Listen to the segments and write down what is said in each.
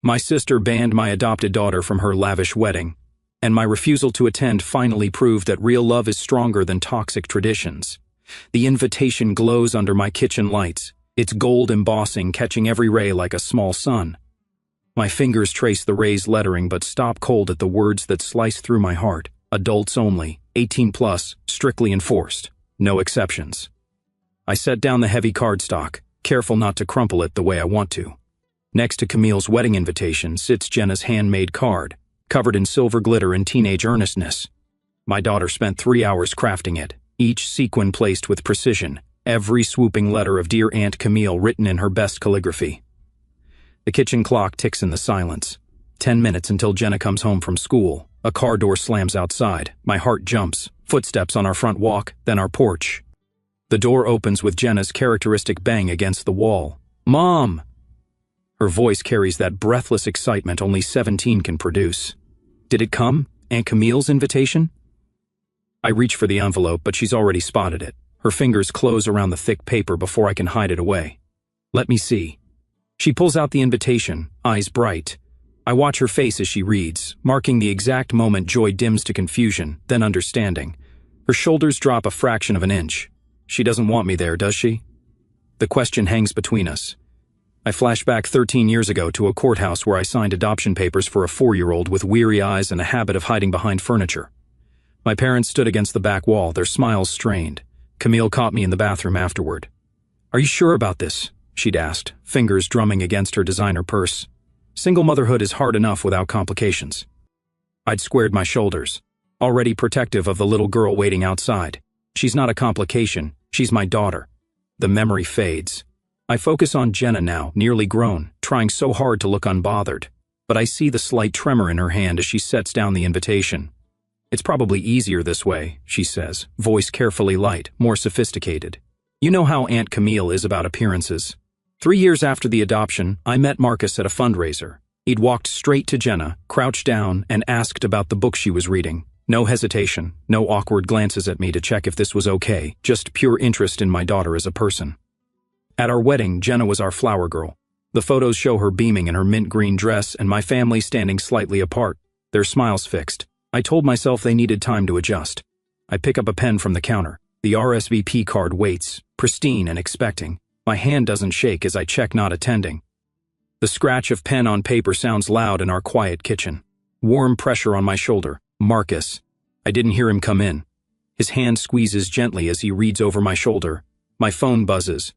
My sister banned my adopted daughter from her lavish wedding, and my refusal to attend finally proved that real love is stronger than toxic traditions. The invitation glows under my kitchen lights, its gold embossing catching every ray like a small sun. My fingers trace the raised lettering but stop cold at the words that slice through my heart. Adults only, 18 plus, strictly enforced, no exceptions. I set down the heavy cardstock, careful not to crumple it the way I want to. Next to Camille's wedding invitation sits Jenna's handmade card, covered in silver glitter and teenage earnestness. My daughter spent 3 hours crafting it, each sequin placed with precision, every swooping letter of Dear Aunt Camille written in her best calligraphy. The kitchen clock ticks in the silence. 10 minutes until Jenna comes home from school. A car door slams outside. My heart jumps. Footsteps on our front walk, then our porch. The door opens with Jenna's characteristic bang against the wall. "Mom!" Her voice carries that breathless excitement only 17 can produce. Did it come? Aunt Camille's invitation? I reach for the envelope, but she's already spotted it. Her fingers close around the thick paper before I can hide it away. Let me see. She pulls out the invitation, eyes bright. I watch her face as she reads, marking the exact moment joy dims to confusion, then understanding. Her shoulders drop a fraction of an inch. She doesn't want me there, does she? The question hangs between us. I flash back 13 years ago to a courthouse where I signed adoption papers for a 4-year-old with weary eyes and a habit of hiding behind furniture. My parents stood against the back wall, their smiles strained. Camille caught me in the bathroom afterward. "Are you sure about this?" she'd asked, fingers drumming against her designer purse. Single motherhood is hard enough without complications. I'd squared my shoulders, already protective of the little girl waiting outside. She's not a complication, she's my daughter. The memory fades. I focus on Jenna now, nearly grown, trying so hard to look unbothered. But I see the slight tremor in her hand as she sets down the invitation. "It's probably easier this way," she says, voice carefully light, more sophisticated. "You know how Aunt Camille is about appearances." 3 years after the adoption, I met Marcus at a fundraiser. He'd walked straight to Jenna, crouched down, and asked about the book she was reading. No hesitation, no awkward glances at me to check if this was okay, just pure interest in my daughter as a person. At our wedding, Jenna was our flower girl. The photos show her beaming in her mint green dress and my family standing slightly apart, their smiles fixed. I told myself they needed time to adjust. I pick up a pen from the counter. The RSVP card waits, pristine and expecting. My hand doesn't shake as I check not attending. The scratch of pen on paper sounds loud in our quiet kitchen. Warm pressure on my shoulder. Marcus. I didn't hear him come in. His hand squeezes gently as he reads over my shoulder. My phone buzzes.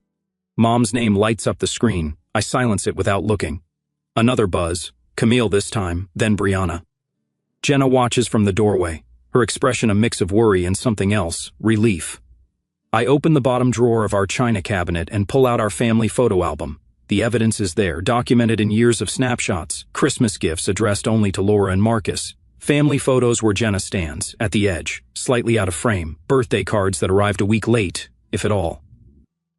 Mom's name lights up the screen. I silence it without looking. Another buzz. Camille this time, then Brianna. Jenna watches from the doorway, her expression a mix of worry and something else, relief. I open the bottom drawer of our china cabinet and pull out our family photo album. The evidence is there, documented in years of snapshots, Christmas gifts addressed only to Laura and Marcus, family photos where Jenna stands, at the edge, slightly out of frame, birthday cards that arrived a week late, if at all.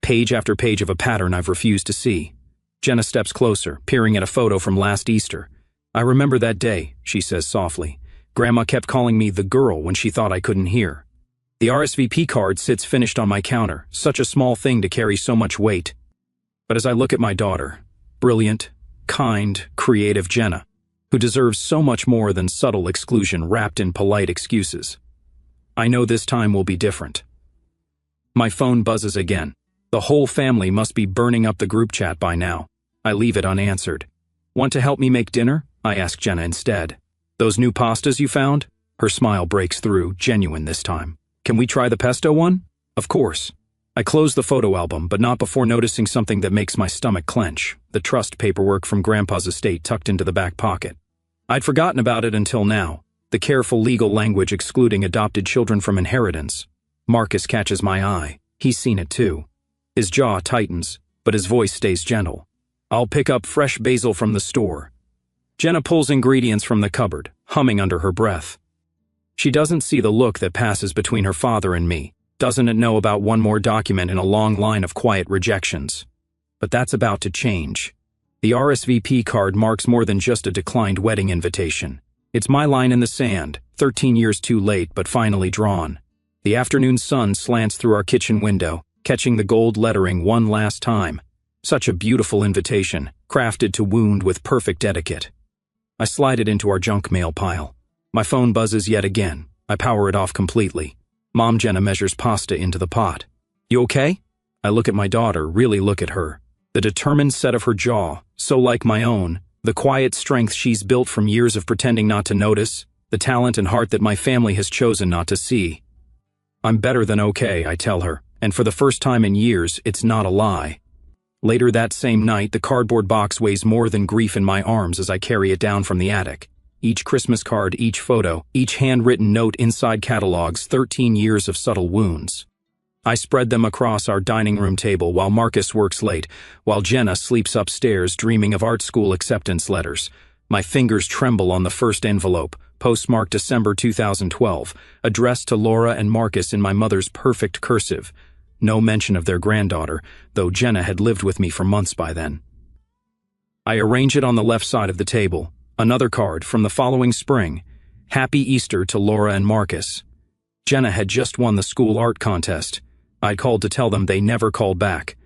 Page after page of a pattern I've refused to see. Jenna steps closer, peering at a photo from last Easter. "I remember that day," she says softly. "Grandma kept calling me the girl when she thought I couldn't hear." The RSVP card sits finished on my counter, such a small thing to carry so much weight. But as I look at my daughter, brilliant, kind, creative Jenna, who deserves so much more than subtle exclusion wrapped in polite excuses, I know this time will be different. My phone buzzes again. The whole family must be burning up the group chat by now. I leave it unanswered. "Want to help me make dinner?" I ask Jenna instead. "Those new pastas you found?" Her smile breaks through, genuine this time. "Can we try the pesto one?" "Of course." I close the photo album, but not before noticing something that makes my stomach clench, the trust paperwork from Grandpa's estate tucked into the back pocket. I'd forgotten about it until now, the careful legal language excluding adopted children from inheritance. Marcus catches my eye. He's seen it too. His jaw tightens, but his voice stays gentle. "I'll pick up fresh basil from the store." Jenna pulls ingredients from the cupboard, humming under her breath. She doesn't see the look that passes between her father and me, doesn't know about one more document in a long line of quiet rejections. But that's about to change. The RSVP card marks more than just a declined wedding invitation. It's my line in the sand, 13 years too late but finally drawn. The afternoon sun slants through our kitchen window, catching the gold lettering one last time. Such a beautiful invitation, crafted to wound with perfect etiquette. I slide it into our junk mail pile. My phone buzzes yet again. I power it off completely. Mom Jenna measures pasta into the pot. "You okay?" I look at my daughter, really look at her. The determined set of her jaw, so like my own, the quiet strength she's built from years of pretending not to notice, the talent and heart that my family has chosen not to see. "I'm better than okay," I tell her, and for the first time in years, it's not a lie. Later that same night, the cardboard box weighs more than grief in my arms as I carry it down from the attic. Each Christmas card, each photo, each handwritten note inside catalogs 13 years of subtle wounds. I spread them across our dining room table while Marcus works late, while Jenna sleeps upstairs dreaming of art school acceptance letters. My fingers tremble on the first envelope, postmarked December 2012, addressed to Laura and Marcus in my mother's perfect cursive. No mention of their granddaughter, though Jenna had lived with me for months by then. I arrange it on the left side of the table. Another card from the following spring. Happy Easter to Laura and Marcus. Jenna had just won the school art contest. I'd called to tell them they never called back.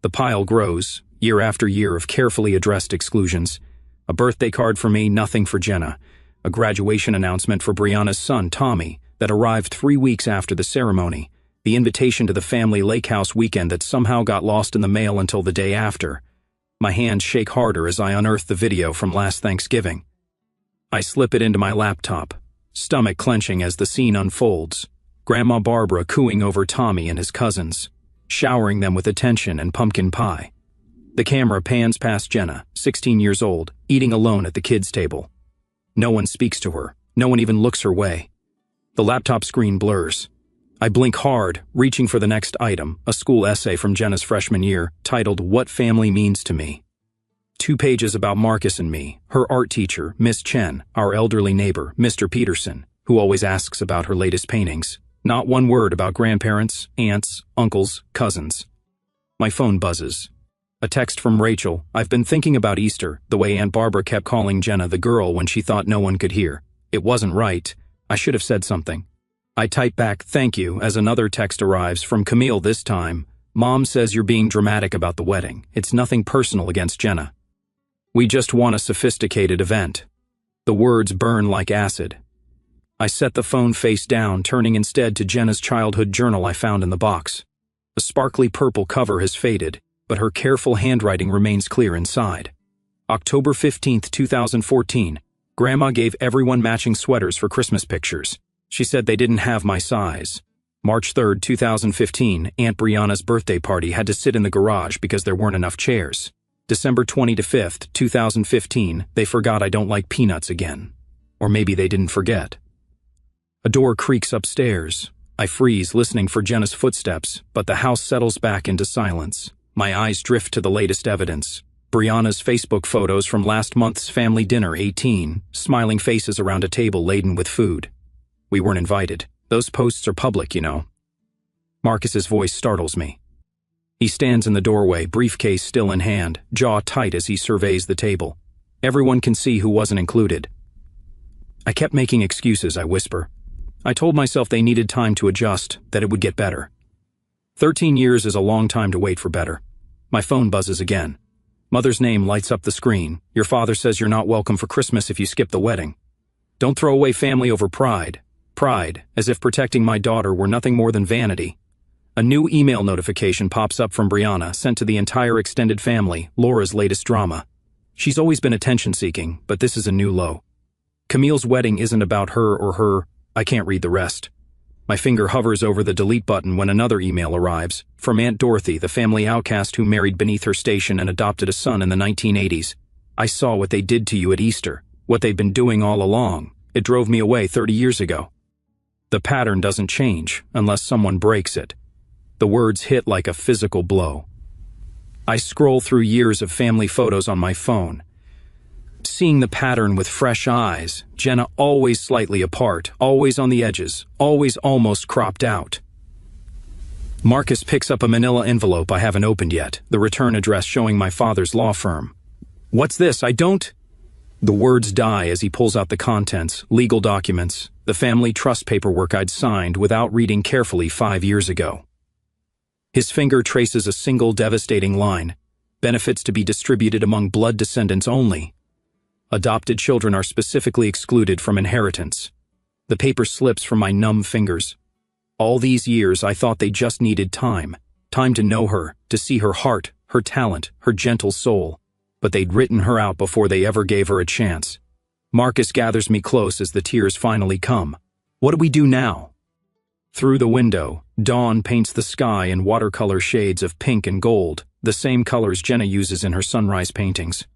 The pile grows, year after year of carefully addressed exclusions. A birthday card for me, nothing for Jenna. A graduation announcement for Brianna's son, Tommy, that arrived 3 weeks after the ceremony. The invitation to the family lake house weekend that somehow got lost in the mail until the day after. My hands shake harder as I unearth the video from last Thanksgiving. I slip it into my laptop, stomach clenching as the scene unfolds. Grandma Barbara cooing over Tommy and his cousins, showering them with attention and pumpkin pie. The camera pans past Jenna, 16 years old, eating alone at the kids' table. No one speaks to her. No one even looks her way. The laptop screen blurs. I blink hard, reaching for the next item, a school essay from Jenna's freshman year, titled What Family Means to Me. 2 pages about Marcus and me, her art teacher, Miss Chen, our elderly neighbor, Mr. Peterson, who always asks about her latest paintings. Not one word about grandparents, aunts, uncles, cousins. My phone buzzes. A text from Rachel. "I've been thinking about Easter, the way Aunt Barbara kept calling Jenna the girl when she thought no one could hear. It wasn't right. I should have said something." I type back, "Thank you," as another text arrives from Camille this time. "Mom says you're being dramatic about the wedding. It's nothing personal against Jenna. We just want a sophisticated event." The words burn like acid. I set the phone face down, turning instead to Jenna's childhood journal I found in the box. The sparkly purple cover has faded, but her careful handwriting remains clear inside. October 15th, 2014. Grandma gave everyone matching sweaters for Christmas pictures. She said they didn't have my size. March 3rd, 2015, Aunt Brianna's birthday party had to sit in the garage because there weren't enough chairs. December 25th, 2015, they forgot I don't like peanuts again. Or maybe they didn't forget. A door creaks upstairs. I freeze, listening for Jenna's footsteps, but the house settles back into silence. My eyes drift to the latest evidence. Brianna's Facebook photos from last month's family dinner, 18, smiling faces around a table laden with food. We weren't invited. Those posts are public, you know. Marcus's voice startles me. He stands in the doorway, briefcase still in hand, jaw tight as he surveys the table. Everyone can see who wasn't included. I kept making excuses, I whisper. I told myself they needed time to adjust, that it would get better. 13 years is a long time to wait for better. My phone buzzes again. Mother's name lights up the screen. "Your father says you're not welcome for Christmas if you skip the wedding. Don't throw away family over pride." Pride, as if protecting my daughter were nothing more than vanity. A new email notification pops up from Brianna, sent to the entire extended family, Laura's latest drama. She's always been attention-seeking, but this is a new low. Camille's wedding isn't about her or her. I can't read the rest. My finger hovers over the delete button when another email arrives, from Aunt Dorothy, the family outcast who married beneath her station and adopted a son in the 1980s. "I saw what they did to you at Easter, what they've been doing all along. It drove me away 30 years ago. The pattern doesn't change unless someone breaks it." The words hit like a physical blow. I scroll through years of family photos on my phone, seeing the pattern with fresh eyes. Jenna always slightly apart, always on the edges, always almost cropped out. Marcus picks up a manila envelope I haven't opened yet, the return address showing my father's law firm. "What's this? I don't..." The words die as he pulls out the contents, legal documents, the family trust paperwork I'd signed without reading carefully 5 years ago. His finger traces a single devastating line. Benefits to be distributed among blood descendants only. Adopted children are specifically excluded from inheritance. The paper slips from my numb fingers. All these years I thought they just needed time. Time to know her, to see her heart, her talent, her gentle soul. But they'd written her out before they ever gave her a chance. Marcus gathers me close as the tears finally come. What do we do now? Through the window, dawn paints the sky in watercolor shades of pink and gold, the same colors Jenna uses in her sunrise paintings.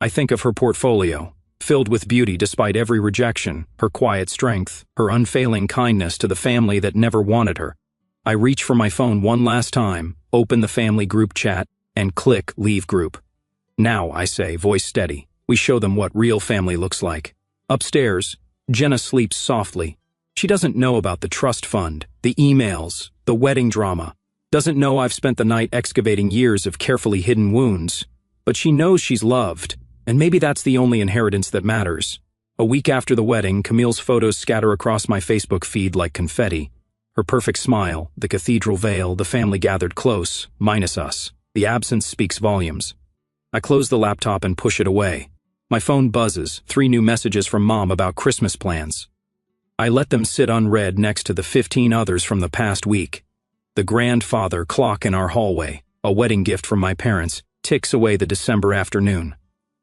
I think of her portfolio, filled with beauty despite every rejection, her quiet strength, her unfailing kindness to the family that never wanted her. I reach for my phone one last time, open the family group chat, and click Leave Group. Now, I say, voice steady, we show them what real family looks like. Upstairs, Jenna sleeps softly. She doesn't know about the trust fund, the emails, the wedding drama. Doesn't know I've spent the night excavating years of carefully hidden wounds. But she knows she's loved, and maybe that's the only inheritance that matters. A week after the wedding, Camille's photos scatter across my Facebook feed like confetti. Her perfect smile, the cathedral veil, the family gathered close, minus us. The absence speaks volumes. I close the laptop and push it away. My phone buzzes, 3 new messages from Mom about Christmas plans. I let them sit unread next to the 15 others from the past week. The grandfather clock in our hallway, a wedding gift from my parents, ticks away the December afternoon.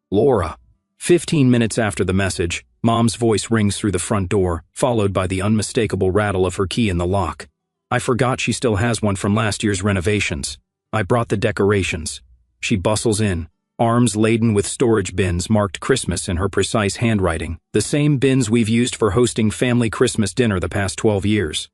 Laura. 15 minutes after the message, Mom's voice rings through the front door, followed by the unmistakable rattle of her key in the lock. I forgot she still has one from last year's renovations. I brought the decorations. She bustles in, arms laden with storage bins marked Christmas in her precise handwriting, the same bins we've used for hosting family Christmas dinner the past 12 years.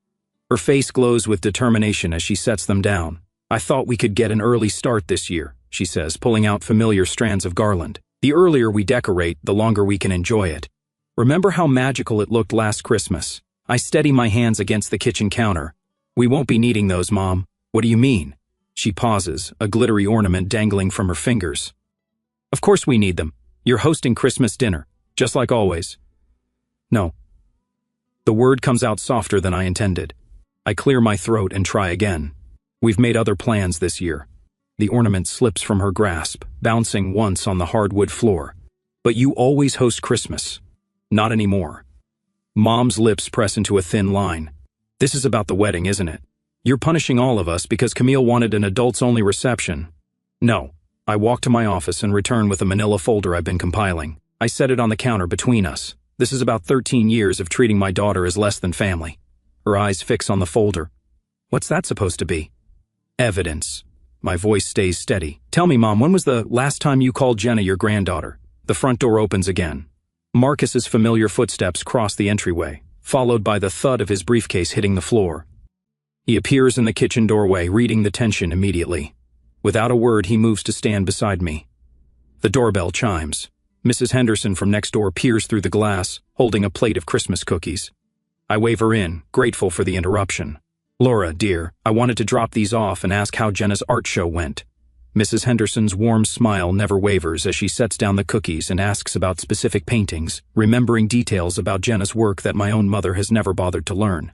Her face glows with determination as she sets them down. I thought we could get an early start this year, she says, pulling out familiar strands of garland. The earlier we decorate, the longer we can enjoy it. Remember how magical it looked last Christmas? I steady my hands against the kitchen counter. We won't be needing those, Mom. What do you mean? She pauses, a glittery ornament dangling from her fingers. Of course we need them. You're hosting Christmas dinner, just like always. No. The word comes out softer than I intended. I clear my throat and try again. We've made other plans this year. The ornament slips from her grasp, bouncing once on the hardwood floor. But you always host Christmas. Not anymore. Mom's lips press into a thin line. This is about the wedding, isn't it? You're punishing all of us because Camille wanted an adults-only reception. No. I walk to my office and return with a manila folder I've been compiling. I set it on the counter between us. This is about 13 years of treating my daughter as less than family. Her eyes fix on the folder. What's that supposed to be? Evidence. My voice stays steady. Tell me, Mom, when was the last time you called Jenna your granddaughter? The front door opens again. Marcus's familiar footsteps cross the entryway, followed by the thud of his briefcase hitting the floor. He appears in the kitchen doorway, reading the tension immediately. Without a word, he moves to stand beside me. The doorbell chimes. Mrs. Henderson from next door peers through the glass, holding a plate of Christmas cookies. I wave her in, grateful for the interruption. Laura, dear, I wanted to drop these off and ask how Jenna's art show went. Mrs. Henderson's warm smile never wavers as she sets down the cookies and asks about specific paintings, remembering details about Jenna's work that my own mother has never bothered to learn.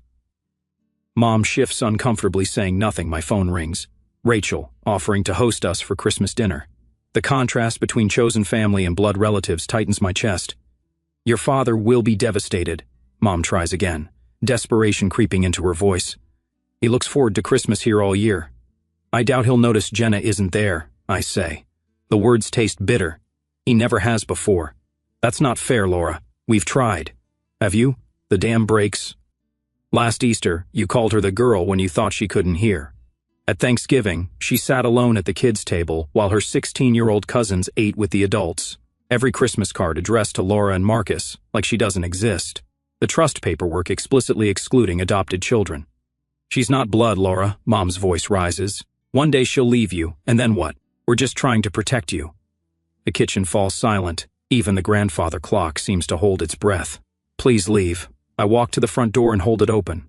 Mom shifts uncomfortably, saying nothing. My phone rings. Rachel, offering to host us for Christmas dinner. The contrast between chosen family and blood relatives tightens my chest. Your father will be devastated. Mom tries again, desperation creeping into her voice. He looks forward to Christmas here all year. I doubt he'll notice Jenna isn't there, I say. The words taste bitter. He never has before. That's not fair, Laura. We've tried. Have you? The dam breaks. Last Easter, you called her the girl when you thought she couldn't hear. At Thanksgiving, she sat alone at the kids' table while her 16-year-old cousins ate with the adults. Every Christmas card addressed to Laura and Marcus, like she doesn't exist. The trust paperwork explicitly excluding adopted children. She's not blood, Laura, Mom's voice rises. One day she'll leave you, and then what? We're just trying to protect you. The kitchen falls silent. Even the grandfather clock seems to hold its breath. Please leave. I walk to the front door and hold it open.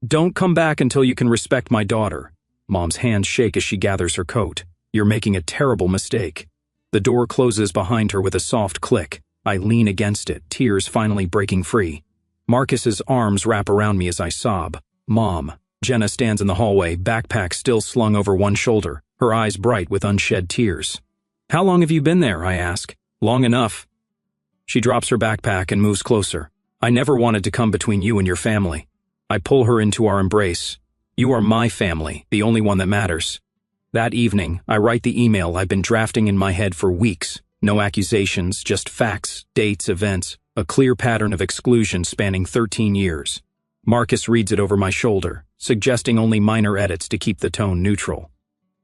Don't come back until you can respect my daughter. Mom's hands shake as she gathers her coat. You're making a terrible mistake. The door closes behind her with a soft click. I lean against it, tears finally breaking free. Marcus's arms wrap around me as I sob. Mom. Jenna stands in the hallway, backpack still slung over one shoulder, her eyes bright with unshed tears. How long have you been there, I ask. Long enough. She drops her backpack and moves closer. I never wanted to come between you and your family. I pull her into our embrace. You are my family, the only one that matters. That evening, I write the email I've been drafting in my head for weeks. No accusations, just facts, dates, events, a clear pattern of exclusion spanning 13 years. Marcus reads it over my shoulder, suggesting only minor edits to keep the tone neutral.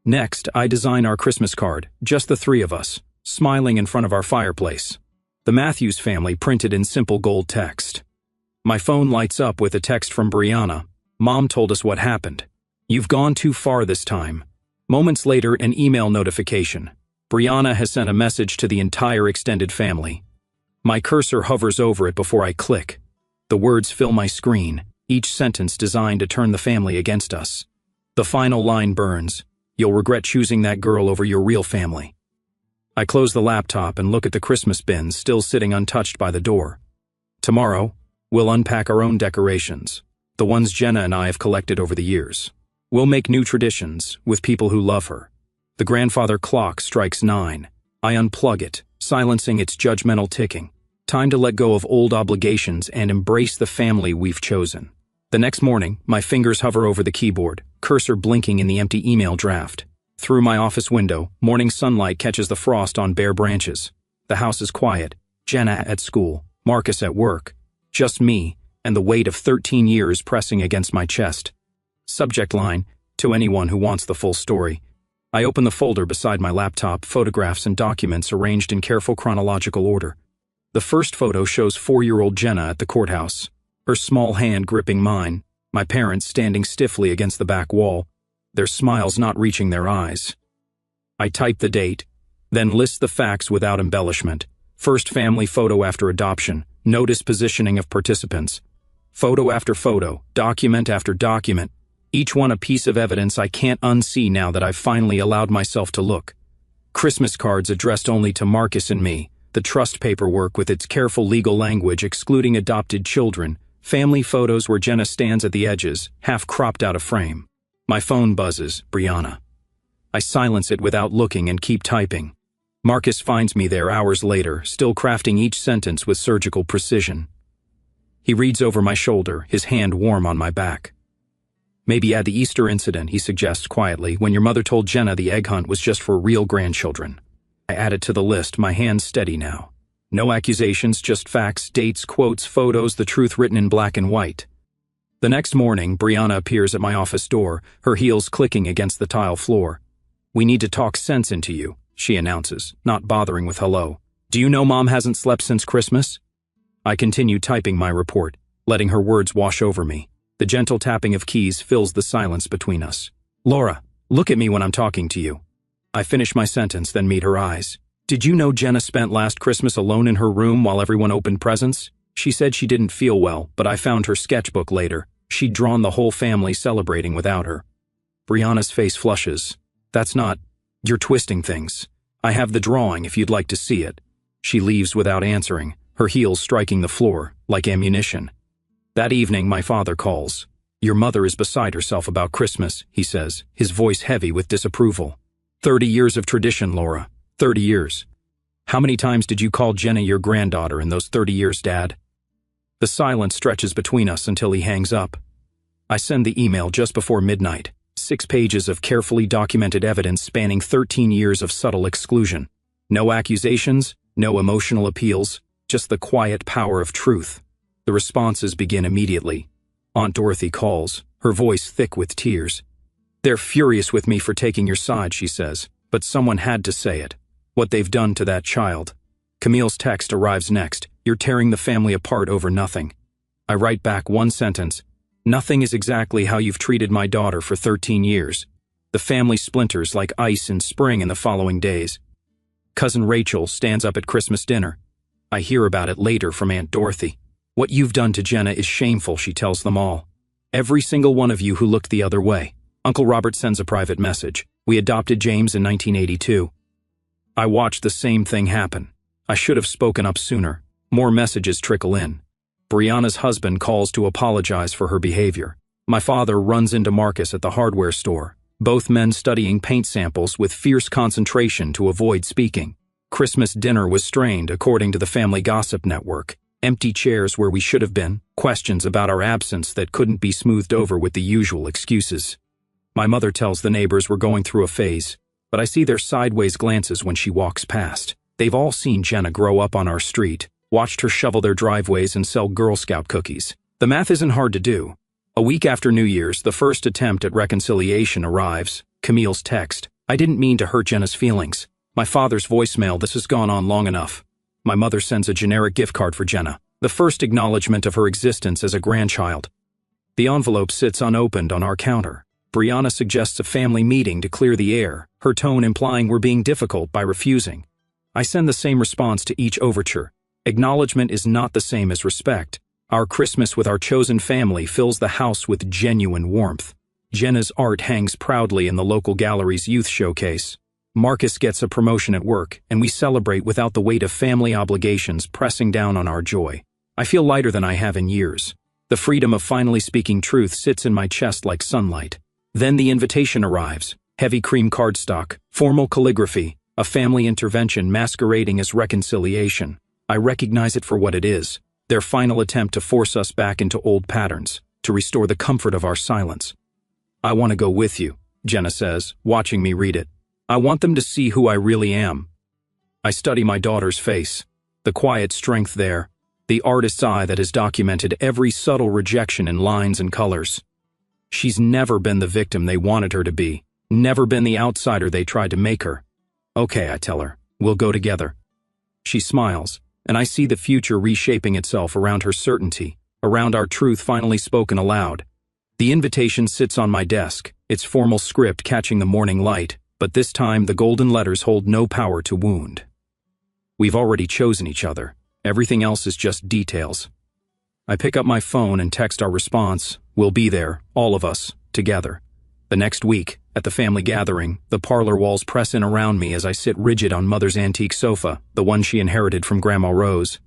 Next, I design our Christmas card, just the three of us, smiling in front of our fireplace. The Matthews family printed in simple gold text. My phone lights up with a text from Brianna. Mom told us what happened. You've gone too far this time. Moments later, an email notification. Brianna has sent a message to the entire extended family. My cursor hovers over it before I click. The words fill my screen, each sentence designed to turn the family against us. The final line burns. You'll regret choosing that girl over your real family. I close the laptop and look at the Christmas bins still sitting untouched by the door. Tomorrow, we'll unpack our own decorations, the ones Jenna and I have collected over the years. We'll make new traditions with people who love her. The grandfather clock strikes 9. I unplug it, silencing its judgmental ticking. Time to let go of old obligations and embrace the family we've chosen. The next morning, my fingers hover over the keyboard, cursor blinking in the empty email draft. Through my office window, morning sunlight catches the frost on bare branches. The house is quiet. Jenna at school, Marcus at work. Just me, and the weight of 13 years pressing against my chest. Subject line, to anyone who wants the full story. I open the folder beside my laptop, photographs and documents arranged in careful chronological order. The first photo shows 4-year-old Jenna at the courthouse, her small hand gripping mine, my parents standing stiffly against the back wall, their smiles not reaching their eyes. I type the date, then list the facts without embellishment. First family photo after adoption, notice positioning of participants. Photo after photo, document after document, each one a piece of evidence I can't unsee now that I've finally allowed myself to look. Christmas cards addressed only to Marcus and me, the trust paperwork with its careful legal language excluding adopted children, family photos where Jenna stands at the edges, half cropped out of frame. My phone buzzes, Brianna. I silence it without looking and keep typing. Marcus finds me there hours later, still crafting each sentence with surgical precision. He reads over my shoulder, his hand warm on my back. Maybe add the Easter incident, he suggests quietly, when your mother told Jenna the egg hunt was just for real grandchildren. I add it to the list, my hand steady now. No accusations, just facts, dates, quotes, photos, the truth written in black and white. The next morning, Brianna appears at my office door, her heels clicking against the tile floor. We need to talk sense into you, she announces, not bothering with hello. Do you know Mom hasn't slept since Christmas? I continue typing my report, letting her words wash over me. The gentle tapping of keys fills the silence between us. Laura, look at me when I'm talking to you. I finish my sentence, then meet her eyes. Did you know Jenna spent last Christmas alone in her room while everyone opened presents? She said she didn't feel well, but I found her sketchbook later. She'd drawn the whole family celebrating without her. Brianna's face flushes. That's not... You're twisting things. I have the drawing if you'd like to see it. She leaves without answering, her heels striking the floor, like ammunition. That evening, my father calls. Your mother is beside herself about Christmas, he says, his voice heavy with disapproval. 30 years of tradition, Laura. 30 years. How many times did you call Jenna your granddaughter in those 30 years, Dad? The silence stretches between us until he hangs up. I send the email just before midnight. 6 pages of carefully documented evidence spanning 13 years of subtle exclusion. No accusations, no emotional appeals, just the quiet power of truth. The responses begin immediately. Aunt Dorothy calls, her voice thick with tears. They're furious with me for taking your side, she says, but someone had to say it. What they've done to that child. Camille's text arrives next. You're tearing the family apart over nothing. I write back one sentence. Nothing is exactly how you've treated my daughter for 13 years. The family splinters like ice in spring in the following days. Cousin Rachel stands up at Christmas dinner. I hear about it later from Aunt Dorothy. What you've done to Jenna is shameful, she tells them all. Every single one of you who looked the other way. Uncle Robert sends a private message. We adopted James in 1982. I watched the same thing happen. I should have spoken up sooner. More messages trickle in. Brianna's husband calls to apologize for her behavior. My father runs into Marcus at the hardware store. both men studying paint samples with fierce concentration to avoid speaking. Christmas dinner was strained according to the family gossip network. Empty chairs where we should have been, questions about our absence that couldn't be smoothed over with the usual excuses. My mother tells the neighbors we're going through a phase, but I see their sideways glances when she walks past. They've all seen Jenna grow up on our street, watched her shovel their driveways and sell Girl Scout cookies. The math isn't hard to do. A week after New Year's, the first attempt at reconciliation arrives. Camille's text. I didn't mean to hurt Jenna's feelings. My father's voicemail. This has gone on long enough. My mother sends a generic gift card for Jenna, the first acknowledgement of her existence as a grandchild. The envelope sits unopened on our counter. Brianna suggests a family meeting to clear the air, her tone implying we're being difficult by refusing. I send the same response to each overture. Acknowledgement is not the same as respect. Our Christmas with our chosen family fills the house with genuine warmth. Jenna's art hangs proudly in the local gallery's youth showcase. Marcus gets a promotion at work, and we celebrate without the weight of family obligations pressing down on our joy. I feel lighter than I have in years. The freedom of finally speaking truth sits in my chest like sunlight. Then the invitation arrives. Heavy cream cardstock, formal calligraphy, a family intervention masquerading as reconciliation. I recognize it for what it is. Their final attempt to force us back into old patterns, to restore the comfort of our silence. I want to go with you, Jenna says, watching me read it. I want them to see who I really am. I study my daughter's face, the quiet strength there, the artist's eye that has documented every subtle rejection in lines and colors. She's never been the victim they wanted her to be, never been the outsider they tried to make her. Okay, I tell her, we'll go together. She smiles, and I see the future reshaping itself around her certainty, around our truth finally spoken aloud. The invitation sits on my desk, its formal script catching the morning light, but this time the golden letters hold no power to wound. We've already chosen each other. Everything else is just details. I pick up my phone and text our response. We'll be there, all of us, together. The next week, at the family gathering, the parlor walls press in around me as I sit rigid on Mother's antique sofa, the one she inherited from Grandma Rose.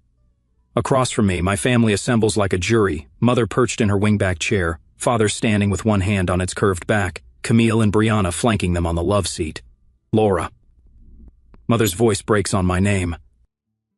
Across from me, my family assembles like a jury, Mother perched in her wingback chair, Father standing with one hand on its curved back, Camille and Brianna flanking them on the love seat. Laura. Mother's voice breaks on my name.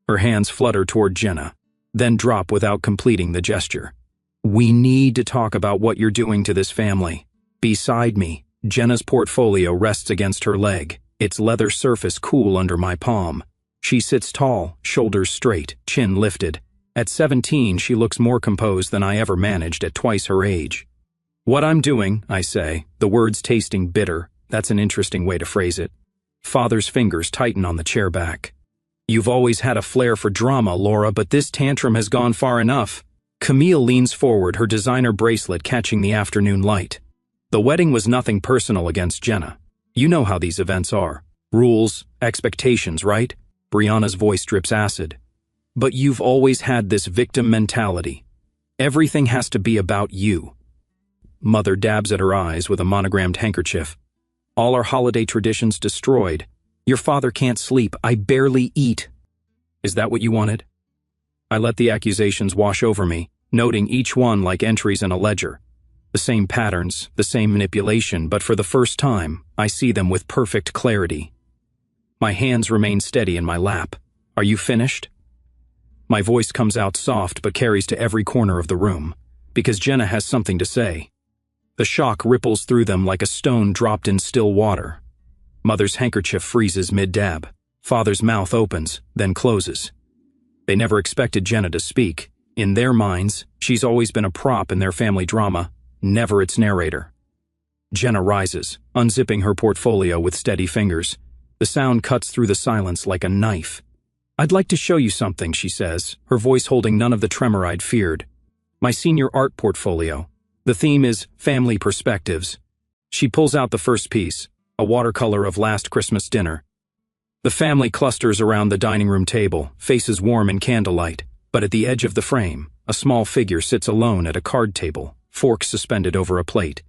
Her hands flutter toward Jenna, then drop without completing the gesture. We need to talk about what you're doing to this family. Beside me, Jenna's portfolio rests against her leg, its leather surface cool under my palm. She sits tall, shoulders straight, chin lifted. At 17, she looks more composed than I ever managed at twice her age. What I'm doing, I say, the words tasting bitter. That's an interesting way to phrase it. Father's fingers tighten on the chair back. You've always had a flair for drama, Laura, but this tantrum has gone far enough. Camille leans forward, her designer bracelet catching the afternoon light. The wedding was nothing personal against Jenna. You know how these events are. Rules, expectations, right? Brianna's voice drips acid. But you've always had this victim mentality. Everything has to be about you. Mother dabs at her eyes with a monogrammed handkerchief. All our holiday traditions destroyed. Your father can't sleep. I barely eat. Is that what you wanted? I let the accusations wash over me, noting each one like entries in a ledger. The same patterns, the same manipulation, but for the first time, I see them with perfect clarity. My hands remain steady in my lap. Are you finished? My voice comes out soft but carries to every corner of the room, because Jenna has something to say. The shock ripples through them like a stone dropped in still water. Mother's handkerchief freezes mid-dab. Father's mouth opens, then closes. They never expected Jenna to speak. In their minds, she's always been a prop in their family drama, never its narrator. Jenna rises, unzipping her portfolio with steady fingers. The sound cuts through the silence like a knife. I'd like to show you something, she says, her voice holding none of the tremor I'd feared. My senior art portfolio. The theme is Family Perspectives. She pulls out the first piece, a watercolor of last Christmas dinner. The family clusters around the dining room table, faces warm in candlelight, but at the edge of the frame, a small figure sits alone at a card table, forks suspended over a plate.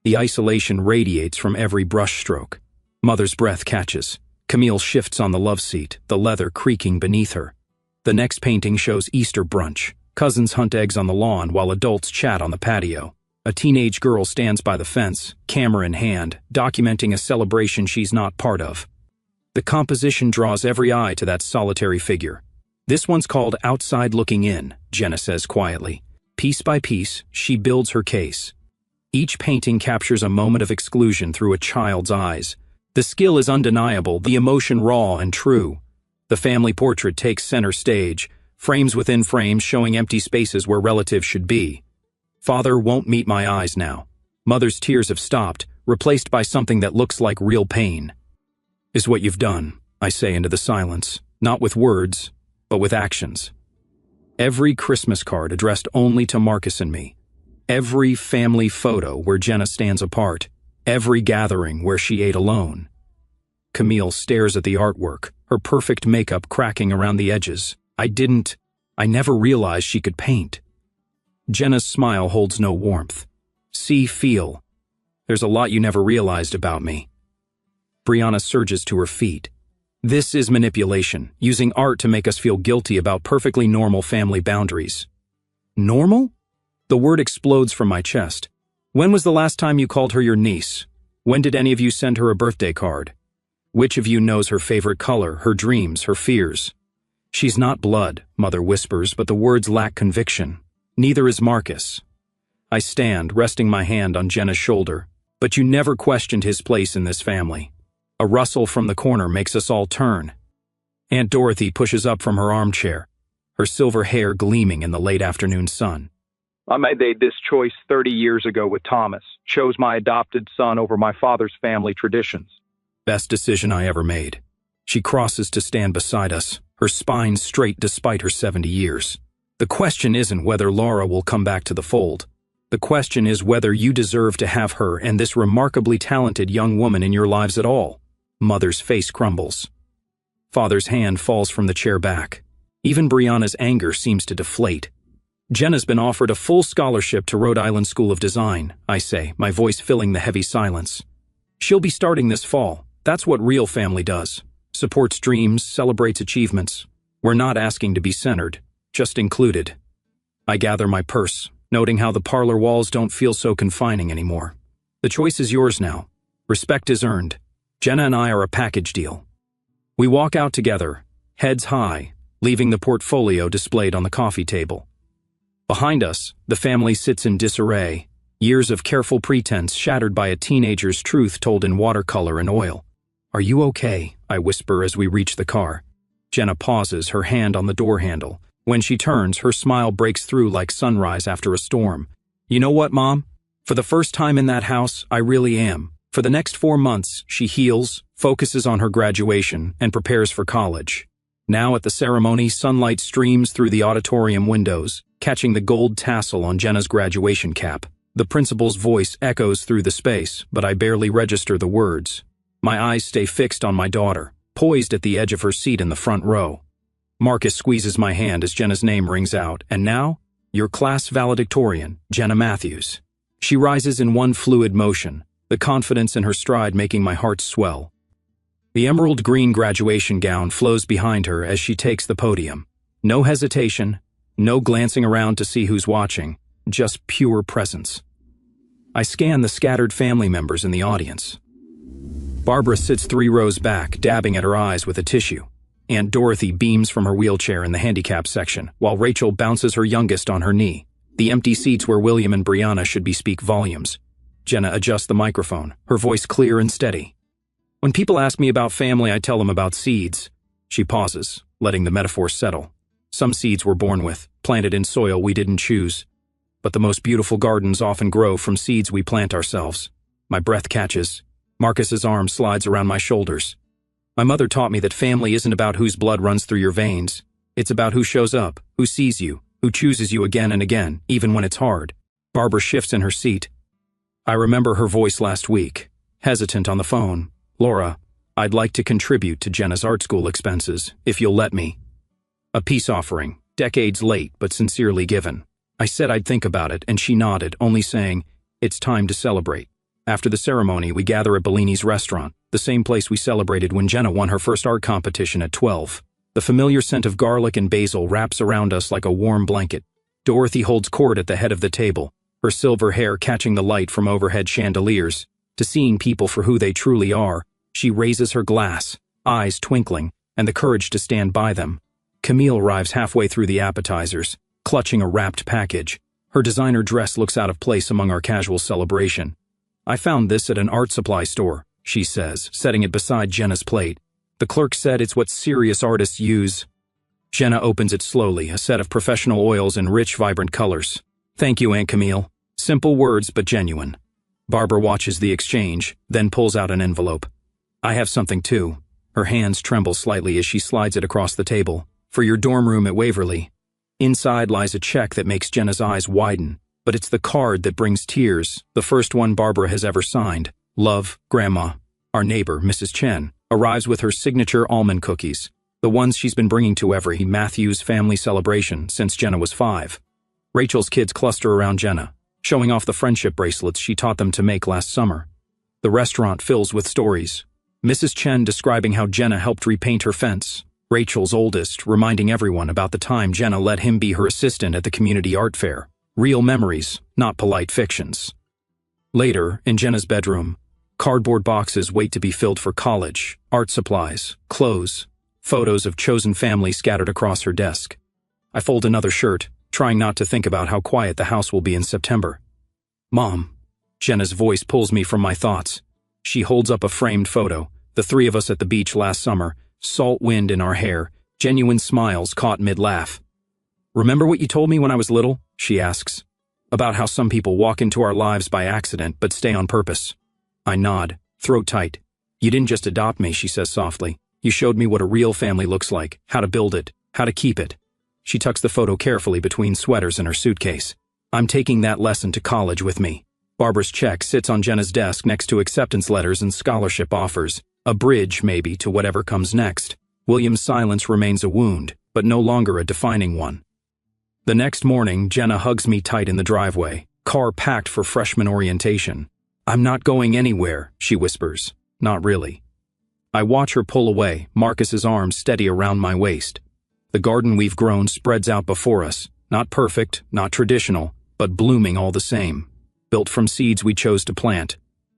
The isolation radiates from every brushstroke. Mother's breath catches. Camille shifts on the love seat, the leather creaking beneath her. The next painting shows Easter brunch. Cousins hunt eggs on the lawn while adults chat on the patio. A teenage girl stands by the fence, camera in hand, documenting a celebration she's not part of. The composition draws every eye to that solitary figure. This one's called Outside Looking In, Jenna says quietly. Piece by piece, she builds her case. Each painting captures a moment of exclusion through a child's eyes. The skill is undeniable, the emotion raw and true. The family portrait takes center stage, frames within frames showing empty spaces where relatives should be. Father won't meet my eyes now. Mother's tears have stopped, replaced by something that looks like real pain. Is what you've done, I say into the silence, not with words, but with actions. Every Christmas card addressed only to Marcus and me. Every family photo where Jenna stands apart. Every gathering where she ate alone. Camille stares at the artwork, her perfect makeup cracking around the edges. I never realized she could paint. Jenna's smile holds no warmth. See, feel. There's a lot you never realized about me. Brianna surges to her feet. This is manipulation, using art to make us feel guilty about perfectly normal family boundaries. Normal? The word explodes from my chest. When was the last time you called her your niece? When did any of you send her a birthday card? Which of you knows her favorite color, her dreams, her fears? She's not blood, Mother whispers, but the words lack conviction. Neither is Marcus. I stand, resting my hand on Jenna's shoulder. But you never questioned his place in this family. A rustle from the corner makes us all turn. Aunt Dorothy pushes up from her armchair, her silver hair gleaming in the late afternoon sun. I made this choice 30 years ago with Thomas. Chose my adopted son over my father's family traditions. Best decision I ever made. She crosses to stand beside us, her spine straight despite her 70 years. The question isn't whether Laura will come back to the fold. The question is whether you deserve to have her and this remarkably talented young woman in your lives at all. Mother's face crumbles. Father's hand falls from the chair back. Even Brianna's anger seems to deflate. Jenna's been offered a full scholarship to Rhode Island School of Design, I say, my voice filling the heavy silence. She'll be starting this fall. That's what real family does. Supports dreams, celebrates achievements. We're not asking to be centered, just included. I gather my purse, noting how the parlor walls don't feel so confining anymore. The choice is yours now. Respect is earned. Jenna and I are a package deal. We walk out together, heads high, leaving the portfolio displayed on the coffee table. Behind us, the family sits in disarray, years of careful pretense shattered by a teenager's truth told in watercolor and oil. Are you okay? I whisper as we reach the car. Jenna pauses, her hand on the door handle. When she turns, her smile breaks through like sunrise after a storm. You know what, Mom? For the first time in that house, I really am. For the next 4 months, she heals, focuses on her graduation, and prepares for college. Now at the ceremony, sunlight streams through the auditorium windows, catching the gold tassel on Jenna's graduation cap. The principal's voice echoes through the space, but I barely register the words. My eyes stay fixed on my daughter, poised at the edge of her seat in the front row. Marcus squeezes my hand as Jenna's name rings out, and now, your class valedictorian, Jenna Matthews. She rises in one fluid motion, the confidence in her stride making my heart swell. The emerald green graduation gown flows behind her as she takes the podium. No hesitation, no glancing around to see who's watching, just pure presence. I scan the scattered family members in the audience. Barbara sits 3 rows back, dabbing at her eyes with a tissue. Aunt Dorothy beams from her wheelchair in the handicap section, while Rachel bounces her youngest on her knee. The empty seats where William and Brianna should be speak volumes. Jenna adjusts the microphone, her voice clear and steady. When people ask me about family, I tell them about seeds. She pauses, letting the metaphor settle. Some seeds we're born with, planted in soil we didn't choose. But the most beautiful gardens often grow from seeds we plant ourselves. My breath catches. Marcus's arm slides around my shoulders. My mother taught me that family isn't about whose blood runs through your veins. It's about who shows up, who sees you, who chooses you again and again, even when it's hard. Barbara shifts in her seat. I remember her voice last week, hesitant on the phone. Laura, I'd like to contribute to Jenna's art school expenses, if you'll let me. A peace offering, decades late but sincerely given. I said I'd think about it, and she nodded, only saying, it's time to celebrate. After the ceremony, we gather at Bellini's restaurant, the same place we celebrated when Jenna won her first art competition at 12. The familiar scent of garlic and basil wraps around us like a warm blanket. Dorothy holds court at the head of the table, her silver hair catching the light from overhead chandeliers. To seeing people for who they truly are, she raises her glass, eyes twinkling, and the courage to stand by them. Camille arrives halfway through the appetizers, clutching a wrapped package. Her designer dress looks out of place among our casual celebration. "I found this at an art supply store," she says, setting it beside Jenna's plate. "The clerk said it's what serious artists use." Jenna opens it slowly, a set of professional oils in rich, vibrant colors. "Thank you, Aunt Camille." Simple words, but genuine. Barbara watches the exchange, then pulls out an envelope. "I have something too." Her hands tremble slightly as she slides it across the table. "For your dorm room at Waverly." Inside lies a check that makes Jenna's eyes widen, but it's the card that brings tears, the first one Barbara has ever signed. "Love, Grandma." Our neighbor, Mrs. Chen, arrives with her signature almond cookies, the ones she's been bringing to every Matthews family celebration since Jenna was 5. Rachel's kids cluster around Jenna, showing off the friendship bracelets she taught them to make last summer. The restaurant fills with stories. Mrs. Chen describing how Jenna helped repaint her fence. Rachel's oldest reminding everyone about the time Jenna let him be her assistant at the community art fair. Real memories, not polite fictions. Later, in Jenna's bedroom, cardboard boxes wait to be filled for college, art supplies, clothes, photos of chosen family scattered across her desk. I fold another shirt, trying not to think about how quiet the house will be in September. "Mom." Jenna's voice pulls me from my thoughts. She holds up a framed photo, the three of us at the beach last summer, salt wind in our hair, genuine smiles caught mid-laugh. "Remember what you told me when I was little?" she asks. "About how some people walk into our lives by accident but stay on purpose." I nod, throat tight. "You didn't just adopt me," she says softly. "You showed me what a real family looks like, how to build it, how to keep it." She tucks the photo carefully between sweaters in her suitcase. "I'm taking that lesson to college with me." Barbara's check sits on Jenna's desk next to acceptance letters and scholarship offers, a bridge, maybe, to whatever comes next. William's silence remains a wound, but no longer a defining one. The next morning, Jenna hugs me tight in the driveway, car packed for freshman orientation. "I'm not going anywhere," she whispers. "Not really." I watch her pull away, Marcus's arms steady around my waist. The garden we've grown spreads out before us, not perfect, not traditional, but blooming all the same. Built from seeds we chose to plant,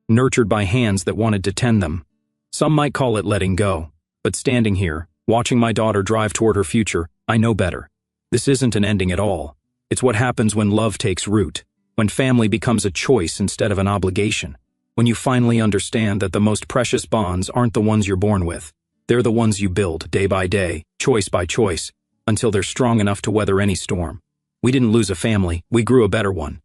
nurtured by hands that wanted to tend them. Some might call it letting go, but standing here, watching my daughter drive toward her future, I know better. This isn't an ending at all. It's what happens when love takes root, when family becomes a choice instead of an obligation, when you finally understand that the most precious bonds aren't the ones you're born with. They're the ones you build day by day, choice by choice, until they're strong enough to weather any storm. We didn't lose a family, we grew a better one.